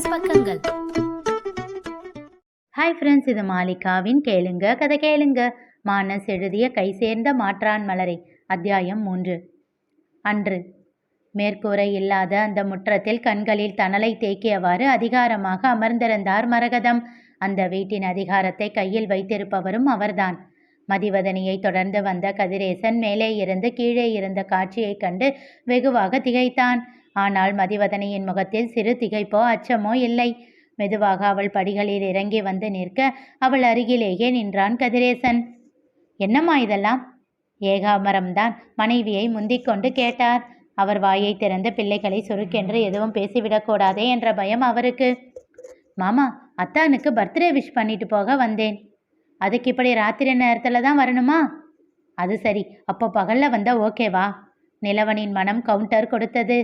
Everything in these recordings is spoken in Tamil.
மைனஸ் பக்கங்கள். ஹாய் ஃப்ரெண்ட்ஸ், இது மாலிகாவின் கேளுங்க கதை கேளுங்க. மானஸ் எழுதிய கை சேர்ந்த மாற்றான் மலரை. அத்தியாயம் 3. அன்று மேற்கூரை இல்லாத அந்த முற்றத்தில் கண்களில் தணலை தேக்கியவாறு அதிகாரமாக அமர்ந்திருந்தார் மரகதம். அந்த வீட்டின் அதிகாரத்தை கையில் வைத்திருப்பவரும் அவர்தான். மதிவதனியை தொடர்ந்து வந்த கதிரேசன் மேலே இருந்து கீழே இருந்த காட்சியைக் கண்டு வெகுவாக திகைத்தான். ஆனால் மதிவதனியின் முகத்தில் சிறு திகைப்போ அச்சமோ இல்லை. மெதுவாக அவள் படிகளில் இறங்கி வந்து நிற்க அவள் அருகிலேயே நின்றான் கதிரேசன். என்னம்மா இதெல்லாம்? ஏகாம்பரம்தான் மனைவியை முந்திக் கொண்டு கேட்டார். அவர் வாயை திறந்து பிள்ளைகளை சுருக்கென்று எதுவும் பேசிவிடக்கூடாதே என்ற பயம் அவருக்கு. மாமா, அத்தானுக்கு பர்த்டே விஷ் பண்ணிட்டு போக வந்தேன். அதுக்கு இப்படி ராத்திரி நேரத்தில் தான் வரணுமா? அது சரி, அப்போ பகலில் வந்தால் ஓகேவா? நிலவனின் மனம் கவுண்டர் கொடுத்தது.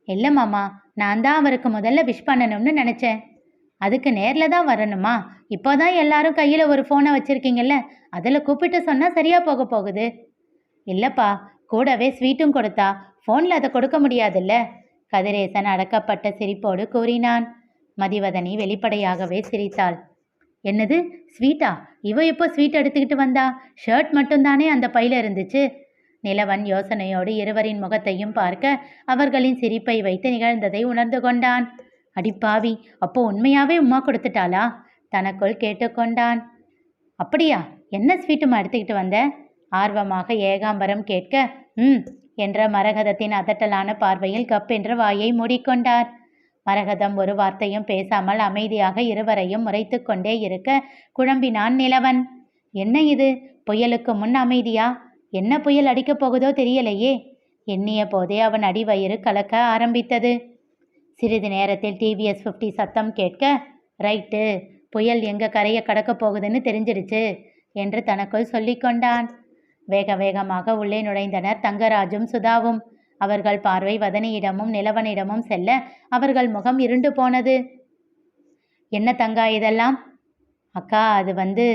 இல்லை மாமா, நான் தான் அவருக்கு முதல்ல விஷ் பண்ணணும்னு நினச்சேன். அதுக்கு நேரில் தான் வரணுமா? இப்போ தான் எல்லாரும் கையில் ஒரு ஃபோனை வச்சுருக்கீங்கல்ல, அதில் கூப்பிட்டு சொன்னால் சரியாக போகுது. இல்லைப்பா, கூடவே ஸ்வீட்டும் கொடுத்தா ஃபோனில் அதை கொடுக்க முடியாதுல்ல. கதிரேசன் அடக்கப்பட்ட சிரிப்போடு கூறினான். மதிவதனி வெளிப்படையாகவே சிரித்தாள். என்னது ஸ்வீட்டா? இவ எப்போ ஸ்வீட் எடுத்துக்கிட்டு வந்தா? ஷர்ட் மட்டும்தானே அந்த பையில இருந்துச்சு. நிலவன் யோசனையோடு இருவரின் முகத்தையும் பார்க்க அவர்களின் சிரிப்பை வைத்து நிகழ்ந்ததை உணர்ந்து கொண்டான். அடிப்பாவி, அப்போ உண்மையாவே உமா கொடுத்துட்டாளா? தனக்குள் கேட்டுக்கொண்டான். அப்படியா? என்ன ஸ்வீட்டுமா எடுத்துக்கிட்டு வந்த? ஆர்வமாக ஏகாம்பரம் கேட்க என்ற மரகதத்தின் அதட்டலான பார்வையில் கப்பென்று வாயை மூடிக்கொண்டார். மரகதம் ஒரு வார்த்தையும் பேசாமல் அமைதியாக இருவரையும் முறைத்து கொண்டே இருக்க குழம்பினான் நிலவன். என்ன இது, புயலுக்கு முன் அமைதியா? என்ன புயல் அடிக்கப் போகுதோ தெரியலையே. எண்ணிய போதே அவன் அடிவயிறு கலக்க ஆரம்பித்தது. சிறிது நேரத்தில் டிவிஎஸ் 50 சத்தம் கேட்க, ரைட்டு, புயல் எங்க கரையை கடக்கப் போகுதுன்னு தெரிஞ்சிடுச்சு என்று தனக்குள் சொல்லிக்கொண்டான். வேக வேகமாக உள்ளே நுழைந்தனர் தங்கராஜும் சுதாவும். அவர்கள் பார்வை வதனியிடமும் நிலவனிடமும் செல்ல அவர்கள் முகம் இருண்டு போனது. என்ன தங்கா இதெல்லாம்? அக்கா, அது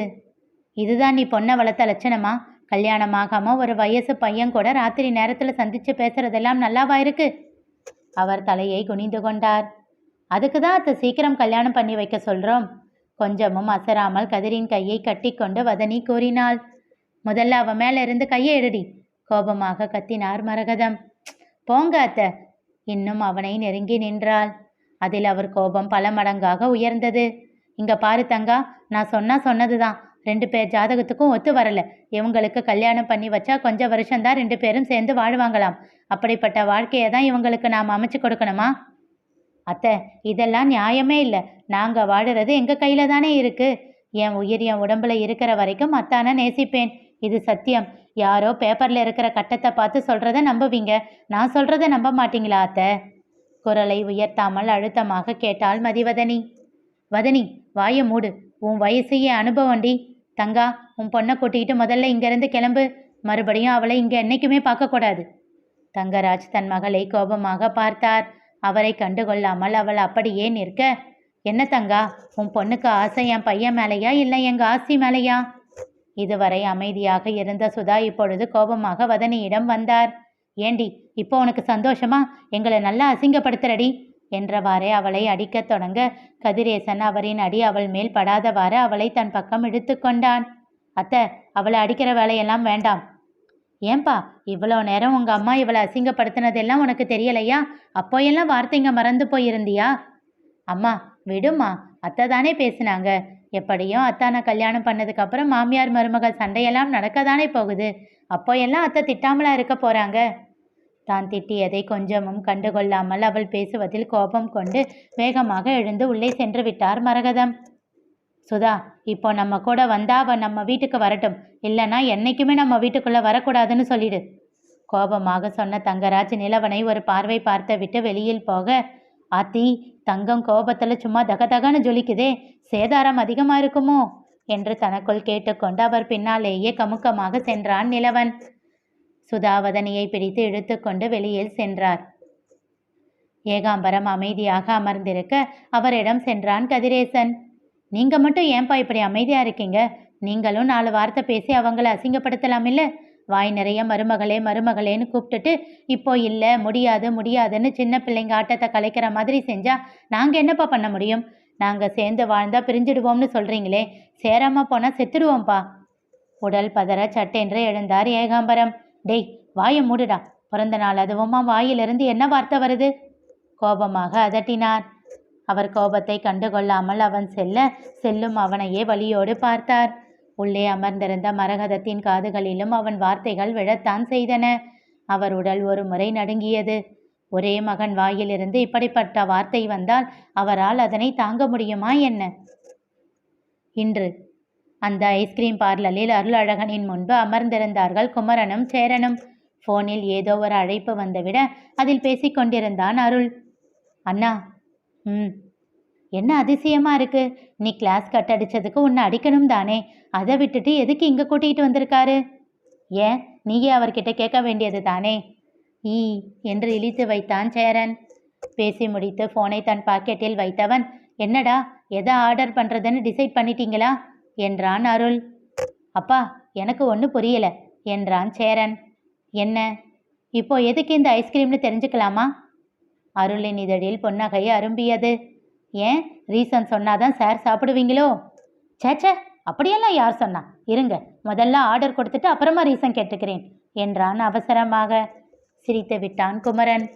இதுதான் நீ பொண்ணை வளர்த்த லட்சணமா? கல்யாணமாகாம ஒரு வயசு பையன் கூட ராத்திரி நேரத்தில் சந்திச்சு பேசுறதெல்லாம் நல்லாவா இருக்கு? அவர் தலையை குனிந்து கொண்டார். அதுக்கு தான் அத்தை சீக்கிரம் கல்யாணம் பண்ணி வைக்க சொல்றோம். கொஞ்சமும் அசராமல் கதிரின் கையை கட்டி கொண்டு வதனி கூறினாள். முதல்ல அவன் மேல இருந்து கையை எடுடி, கோபமாக கத்தினார் மரகதம். போங்க அத்தை. இன்னும் அவனை நெருங்கி நின்றாள். அதில் அவர் கோபம் பல மடங்காக உயர்ந்தது. இங்க பாரு தங்கா, நான் சொன்னதுதான். 2 பேர் ஜாதகத்துக்கும் ஒத்து வரல. இவங்களுக்கு கல்யாணம் பண்ணி வச்சா கொஞ்சம் வருஷம்தான் 2 பேரும் சேர்ந்து வாழ்வாங்களாம். அப்படிப்பட்ட வாழ்க்கையை தான் இவங்களுக்கு நாம் அமைச்சு கொடுக்கணுமா? அத்தை, இதெல்லாம் நியாயமே இல்லை. நாங்கள் வாடுறது எங்கள் கையில் தானே இருக்கு. என் உயிர் என் உடம்புல இருக்கிற வரைக்கும் அத்தானை நேசிப்பேன். இது சத்தியம். யாரோ பேப்பரில் இருக்கிற கட்டத்தை பார்த்து சொல்கிறத நம்புவீங்க, நான் சொல்கிறத நம்ப மாட்டீங்களா அத்தை? குரலை உயர்த்தாமல் அழுத்தமாக கேட்டாள் மதிவதனி. வதனி, வாயை மூடு. உன் வயசையே அனுபவம்டி. தங்கா, உன் பொண்ணை கூட்டிகிட்டு முதல்ல இங்கேருந்து கிளம்பு. மறுபடியும் அவளை இங்கே என்னைக்குமே பார்க்கக்கூடாது. தங்கராஜ் தன் மகளை கோபமாக பார்த்தார். அவரை கண்டுகொள்ளாமல் அவள் அப்படியே நிற்க, என்ன தங்கா, உன் பொண்ணுக்கு ஆசை என் பையன் மேலையா இல்லை எங்கள் ஆஸ்தி மேலையா? இதுவரை அமைதியாக இருந்த சுதா இப்பொழுது கோபமாக வதனியிடம் வந்தார். ஏண்டி, இப்போ உனக்கு சந்தோஷமா? எங்களை நல்லா அசிங்கப்படுத்துறடி என்றவாறே அவளை அடிக்கத் தொடங்க கதிரேசன் அவரின் அடி அவள் மேல் படாதவாறு அவளை தன் பக்கம் இழுத்து கொண்டான். அத்தை, அவளை அடிக்கிற வேலையெல்லாம் வேண்டாம். ஏன்பா, இவ்வளோ நேரம் உங்கள் அம்மா இவளை அசிங்கப்படுத்தினதெல்லாம் உனக்கு தெரியலையா? அப்போ எல்லாம் வார்த்தைங்க மறந்து போயிருந்தியா? அம்மா விடுமா, அத்தை தானே பேசினாங்க. எப்படியும் அத்தானை கல்யாணம் பண்ணதுக்கப்புறம் மாமியார் மருமகள் சண்டையெல்லாம் நடக்க தானே போகுது. அப்போ எல்லாம் அத்தை திட்டாமலா இருக்க போகிறாங்க. தான் திட்டியதை கொஞ்சமும் கண்டுகொள்ளாமல் அவள் பேசுவதில் கோபம் கொண்டு வேகமாக எழுந்து உள்ளே சென்று விட்டார் மரகதம். சுதா, இப்போ நம்ம கூட வந்தா அவன் நம்ம வீட்டுக்கு வரட்டும், இல்லைன்னா என்னைக்குமே நம்ம வீட்டுக்குள்ளே வரக்கூடாதுன்னு சொல்லிடு. கோபமாக சொன்ன தங்கராஜ் நிலவனை ஒரு பார்வை பார்த்து விட்டு வெளியில் போக, ஆத்தி, தங்கம் கோபத்தில் சும்மா தகதகன்னு ஜொலிக்குதே, சேதாரம் அதிகமாக இருக்குமோ என்று தனக்குள் கேட்டுக்கொண்டு அவர் பின்னாலேயே கமுக்கமாக சென்றான் நிலவன். சுதாவதனியை பிடித்து இழுத்து கொண்டு வெளியில் சென்றார். ஏகாம்பரம் அமைதியாக அமர்ந்திருக்க அவரிடம் சென்றான் கதிரேசன். நீங்க மட்டும் ஏன்பா இப்படி அமைதியா இருக்கீங்க? நீங்களும் 4 வார்த்தை பேசி அவங்கள அசிங்கப்படுத்தலாம் இல்லை? வாய் நிறைய மருமகளே மருமகளேன்னு கூப்பிட்டுட்டு இப்போ இல்லை முடியாது முடியாதுன்னு சின்ன பிள்ளைங்க ஆட்டத்தை கலைக்கிற மாதிரி செஞ்சா நாங்கள் என்னப்பா பண்ண முடியும்? நாங்கள் சேர்ந்து வாழ்ந்தா பிரிஞ்சிடுவோம்னு சொல்கிறீங்களே, சேராமல் போனால் செத்துடுவோம்ப்பா. உடல் பதற சட்டென்று எழுந்தார் ஏகாம்பரம். டேய் வாயை மூடுடா, பிறந்த நாள் அதுவுமா வாயிலிருந்து என்ன வார்த்தை வருது? கோபமாக அதட்டினார். அவர் கோபத்தை கண்டுகொள்ளாமல் அவன் செல்லும் அவனையே வலியோடு பார்த்தார். உள்ளே அமர்ந்திருந்த மரகதத்தின் காதுகளிலும் அவன் வார்த்தைகள் விழத்தான் செய்தன. அவர் உடல் ஒரு முறை நடுங்கியது. ஒரே மகன் வாயிலிருந்து இப்படிப்பட்ட வார்த்தை வந்தால் அவரால் அதனை தாங்க முடியுமா என்ன? இன்று அந்த ஐஸ்கிரீம் பார்லரில் அருளழகனின் முன்பு அமர்ந்திருந்தார்கள் குமரனும் சேரனும். போனில் ஏதோ ஒரு அழைப்பு வந்துவிட அதில் பேசிக்கொண்டிருந்தான் அருள். அண்ணா. என்ன அதிசயமா இருக்கு? நீ கிளாஸ் கட் அடிச்சதுக்கு உன்னை அடிக்கணும் தானே, அதை விட்டுட்டு எதுக்கு இங்கே கூட்டிகிட்டு வந்திருக்காரு? ஏன் நீயே அவர்கிட்ட கேட்க வேண்டியது தானே? என்று இழித்து வைத்தான் சேரன். பேசி முடித்து ஃபோனை தன் பாக்கெட்டில் வைத்தவன், என்னடா எதை ஆர்டர் பண்ணுறதுன்னு டிசைட் பண்ணிட்டீங்களா என்றான் அருள். அப்பா எனக்கு ஒன்றும் புரியல என்றான் சேரன். என்ன இப்போ எதுக்கு இந்த ஐஸ்கிரீம்னு தெரிஞ்சுக்கலாமா? அருளின் இதழில் புன்னகை அரும்பியது. ஏன் ரீசன் சொன்னாதான் சார் சாப்பிடுவீங்களோ? சேச்சே, அப்படியெல்லாம் யார் சொன்னா? இருங்க, முதல்ல ஆர்டர் கொடுத்துட்டு அப்புறமா ரீசன் கேட்டுக்கிறேன் என்றான் அவசரமாக. சிரித்து விட்டான் குமரன்.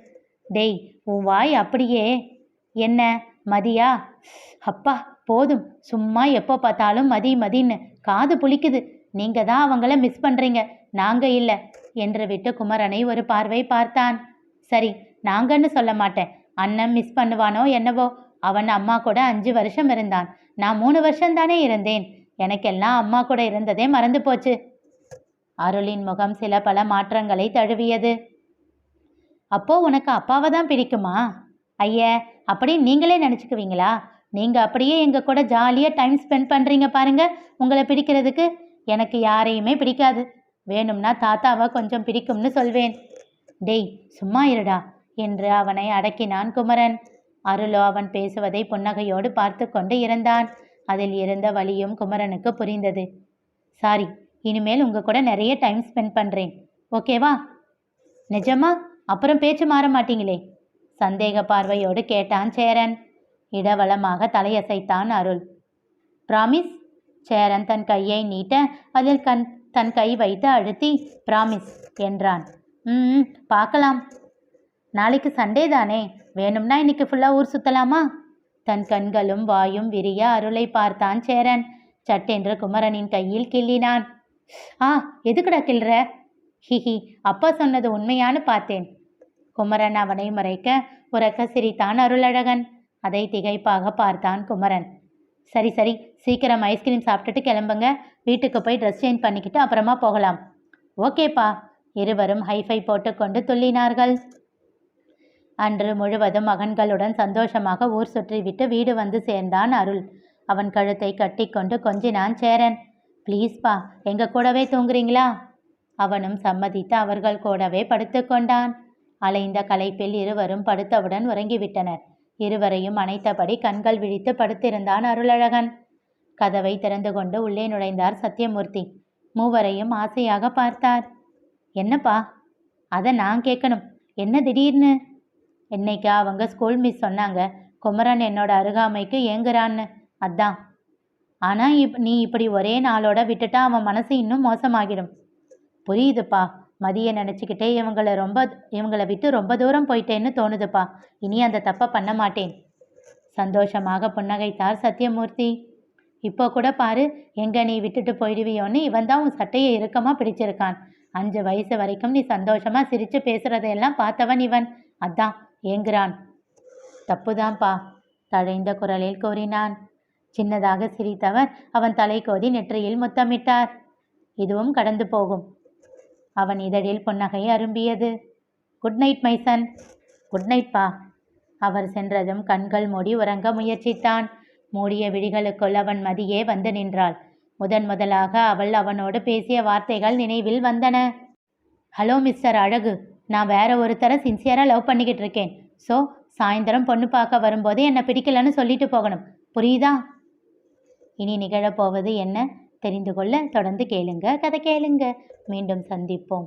டேய் உன் வாய் அப்படியே. என்ன மதியா? அப்பா போதும், சும்மா எப்போ பார்த்தாலும் மதி மதின்னு காது புளிக்குது. நீங்க தான் அவங்கள மிஸ் பண்றீங்க, நாங்க இல்லை என்று விட்டு குமரனை ஒரு பார்வை பார்த்தான். சரி, நாங்கன்னு சொல்ல மாட்டேன். அண்ணன் மிஸ் பண்ணுவானோ என்னவோ. அவன் அம்மா கூட 5 வருஷம் இருந்தான், நான் 3 வருஷம் தானே இருந்தேன். எனக்கெல்லாம் அம்மா கூட இருந்ததே மறந்து போச்சு. அருளின் முகம் சில பல மாற்றங்களை தழுவியது. அப்போ உனக்கு அப்பாவை தான் பிடிக்குமா? ஐய, அப்படி நீங்களே நினச்சிக்குவீங்களா? நீங்கள் அப்படியே எங்கள் கூட ஜாலியாக டைம் ஸ்பெண்ட் பண்ணுறீங்க பாருங்க. உங்களை பிடிக்கிறதுக்கு எனக்கு யாரையுமே பிடிக்காது. வேணும்னா தாத்தாவை கொஞ்சம் பிடிக்கும்னு சொல்வேன். டேய் சும்மா இருடா என்று அவனை அடக்கினான் குமரன். அருளோ அவன் பேசுவதை புன்னகையோடு பார்த்து கொண்டு இருந்தான். அதில் இருந்த வலியும் குமரனுக்கு புரிந்தது. சாரி, இனிமேல் உங்கள் கூட நிறைய டைம் ஸ்பெண்ட் பண்ணுறேன், ஓகேவா? நிஜமா? அப்புறம் பேச்சு மாற மாட்டீங்களே? சந்தேக பார்வையோடு கேட்டான் சேரன். இடவளமாக தலையசைத்தான் அருள். பிராமிஸ்? சேரன் தன் கையை நீட்ட அதில் தன் கை வைத்து அழுத்தி பிராமிஸ் என்றான். பார்க்கலாம். நாளைக்கு சண்டே தானே, வேணும்னா இன்னைக்கு ஃபுல்லாக ஊர் சுற்றலாமா? தன் கண்களும் வாயும் விரிய அருளை பார்த்தான் சேரன். சட்டென்று குமரனின் கையில் கிள்ளினான். எதுக்குடா கிள்ற? ஹிஹி, அப்பா சொன்னது உண்மையானு பார்த்தேன். குமரன் அவனை மறைக்க உறக்க சிரித்தான் அருளழகன். அதை திகைப்பாக பார்த்தான் குமரன். சரி சரி, சீக்கிரம் ஐஸ்கிரீம் சாப்பிட்டுட்டு கிளம்புங்க. வீட்டுக்கு போய் ட்ரெஸ் சேஞ்ச் பண்ணிக்கிட்டு அப்புறமா போகலாம். ஓகேப்பா. இருவரும் ஹைஃபை போட்டுக்கொண்டு துள்ளினார்கள். அன்று முழுவதும் மகன்களுடன் சந்தோஷமாக ஊர் சுற்றிவிட்டு வீடு வந்து சேர்ந்தான் அருள். அவன் கழுத்தை கட்டிக்கொண்டு கொஞ்சினான் சேரன். ப்ளீஸ்பா, எங்க கூடவே தூங்குறீங்களா? அவனும் சம்மதித்து அவர்கள் கூடவே படுத்து கொண்டான். அலைந்த களைப்பில் இருவரும் படுத்தவுடன் உறங்கிவிட்டனர். இருவரையும் அணைத்தபடி கண்கள் விழித்து படுத்திருந்தான் அருளழகன். கதவை திறந்து கொண்டு உள்ளே நுழைந்தார் சத்தியமூர்த்தி. மூவரையும் ஆசையாக பார்த்தார். என்னப்பா? அதை நான் கேட்கணும், என்ன திடீர்னு? என்னைக்கா அவங்க ஸ்கூல் மிஸ் சொன்னாங்க, குமரன் என்னோட அருகாமைக்கு ஏங்குறான்னு, அதான். ஆனால் நீ இப்படி ஒரே நாளோட விட்டுட்டா அவன் மனசு இன்னும் மோசமாகிடும். புரியுதுப்பா, மதியை நினச்சிக்கிட்டே இவங்களை விட்டு ரொம்ப தூரம் போயிட்டேன்னு தோணுதுப்பா. இனி அந்த தப்பை பண்ண மாட்டேன். சந்தோஷமாக புன்னகைத்தார் சத்தியமூர்த்தி. இப்போ கூட பாரு, எங்கே நீ விட்டுட்டு போயிடுவியோன்னு இவன் தான் உன் சட்டையை இறுக்கமாக பிடிச்சிருக்கான். 5 வயசு வரைக்கும் நீ சந்தோஷமாக சிரித்து பேசுகிறதையெல்லாம் பார்த்தவன் இவன், அதான் ஏங்குறான். தப்புதான்ப்பா, தழைந்த குரலில் கூறினான். சின்னதாக சிரித்தவர் அவன் தலை கோதி நெற்றியில் முத்தமிட்டார். இதுவும் கடந்து போகும். அவன் இதழில் புன்னகை அரும்பியது. Good night மைசன். குட் நைட்பா. அவர் சென்றதும் கண்கள் மூடி உறங்க முயற்சித்தான். மூடிய விழிகளுக்குள் அவன் மதியே வந்து நின்றாள். முதலாக அவள் அவனோடு பேசிய வார்த்தைகள் நினைவில் வந்தன. ஹலோ மிஸ்டர் அழகு, நான் வேற ஒருத்தரை சின்சியராக லவ் பண்ணிக்கிட்டு இருக்கேன். ஸோ சாயந்தரம் பொண்ணு பார்க்க வரும்போது என்னை பிடிக்கலன்னு சொல்லிட்டு போகணும், புரியுதா? இனி நிகழப்போவது என்ன, தெரிந்து கொள்ள தொடர்ந்து கேளுங்க கதை கேளுங்க. மீண்டும் சந்திப்போம்.